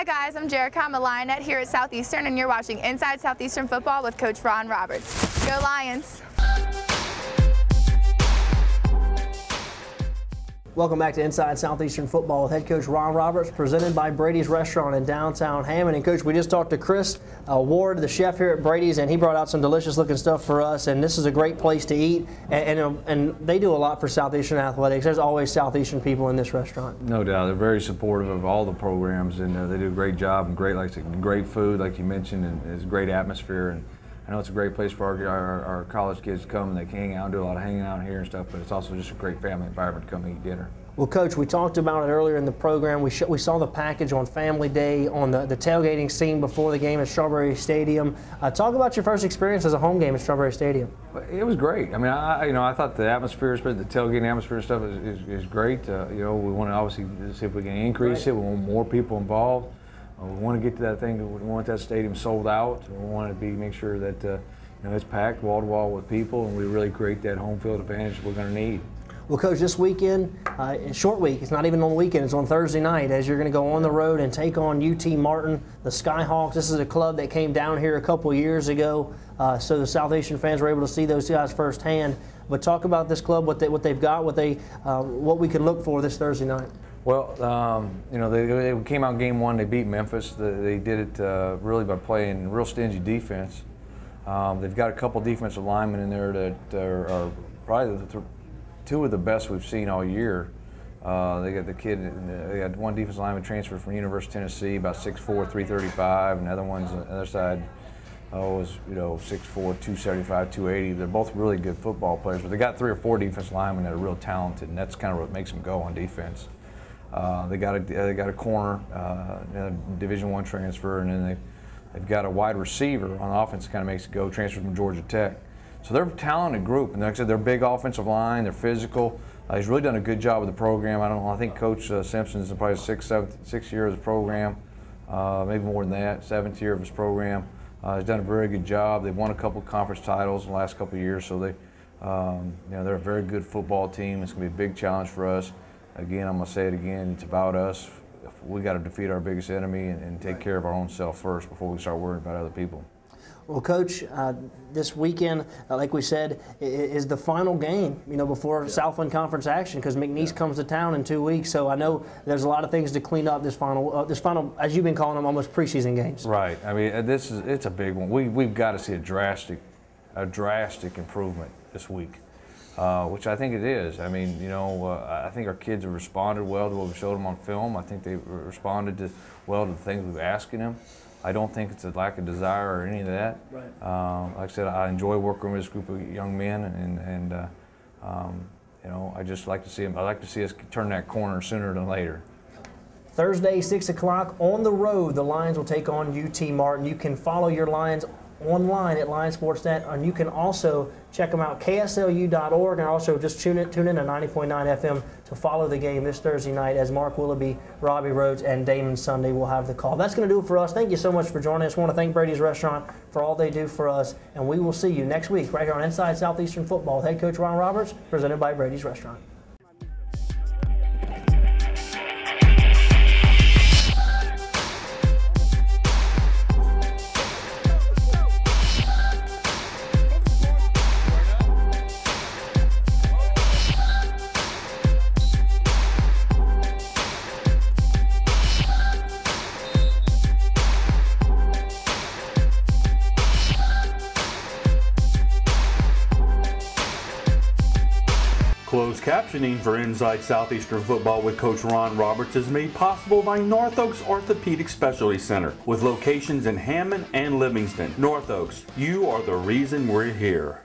Hi guys, I'm Jerica. I'm a Lionette here at Southeastern, and you're watching Inside Southeastern Football with Coach Ron Roberts. Go Lions! Welcome back to Inside Southeastern Football with head coach Ron Roberts, presented by Brady's Restaurant in downtown Hammond. And coach, we just talked to Chris Ward, the chef here at Brady's, and he brought out some delicious looking stuff for us. And this is a great place to eat. And they do a lot for Southeastern athletics. There's always Southeastern people in this restaurant. No doubt, they're very supportive of all the programs, and they do a great job and great food, like you mentioned, and it's a great atmosphere. And I know it's a great place for our college kids to come, and they can hang out and do a lot of hanging out here and stuff, but it's also just a great family environment to come eat dinner. Well, Coach, we talked about it earlier in the program. We saw the package on Family Day, on the tailgating scene before the game at Strawberry Stadium. Talk about your first experience as a home game at Strawberry Stadium. It was great. I mean, I thought the atmosphere, especially the tailgating atmosphere and stuff, is great. We want to obviously see if we can increase it. We want more people involved. We want to get to that thing. We want that stadium sold out. We want to make sure that it's packed wall to wall with people, and we really create that home field advantage we're going to need. Well, Coach, this weekend, short week, it's not even on the weekend, it's on Thursday night, as you're going to go on the road and take on UT Martin, the Skyhawks. This is a club that came down here a couple years ago, so the Southeastern fans were able to see those guys firsthand. But talk about this club, what they've got, what we can look for this Thursday night. Well, they came out game one. They beat Memphis. They did it really by playing real stingy defense. They've got a couple defensive linemen in there that are probably two of the best we've seen all year. They got one defensive lineman transferred from University of Tennessee, about 6'4", 335, and the other one's on the other side was 6'4", 275, 280. They're both really good football players, but they got 3 or 4 defensive linemen that are real talented, and that's kind of what makes them go on defense. They got a corner, Division I transfer, and then they've got a wide receiver on offense that kind of makes it go, transferred from Georgia Tech. So they're a talented group, and like I said, they're big offensive line, they're physical. He's really done a good job with the program. I think Coach Simpson's in probably sixth year of his program, maybe more than that, 7th year of his program. He's done a very good job. They've won a couple of conference titles in the last couple of years, so they're a very good football team. It's going to be a big challenge for us. Again, I'm going to say it again, it's about us. We got to defeat our biggest enemy and take care of our own self first before we start worrying about other people. Well, Coach, this weekend, like we said, is the final game, before Southland Conference action, because McNeese comes to town in 2 weeks. So I know there's a lot of things to clean up this final, as you've been calling them, almost preseason games. Right. I mean, it's a big one. We've got to see a drastic improvement this week, which I think it is. I mean, I think our kids have responded well to what we showed them on film. I think they've responded well to the things we've asking them. I don't think it's a lack of desire or any of that. Right. Like I said, I enjoy working with this group of young men, and I just like to see them. I like to see us turn that corner sooner than later. Thursday, 6 o'clock on the road. The Lions will take on UT Martin. You can follow your Lions online at LionSportsNet, and you can also check them out, kslu.org, and also just tune in to 90.9 FM to follow the game this Thursday night as Mark Willoughby, Robbie Rhodes, and Damon Sunday will have the call. That's going to do it for us. Thank you so much for joining us. I want to thank Brady's Restaurant for all they do for us, and we will see you next week right here on Inside Southeastern Football with head coach Ron Roberts, presented by Brady's Restaurant. Closed captioning for Inside Southeastern Football with Coach Ron Roberts is made possible by North Oaks Orthopedic Specialty Center with locations in Hammond and Livingston. North Oaks, you are the reason we're here.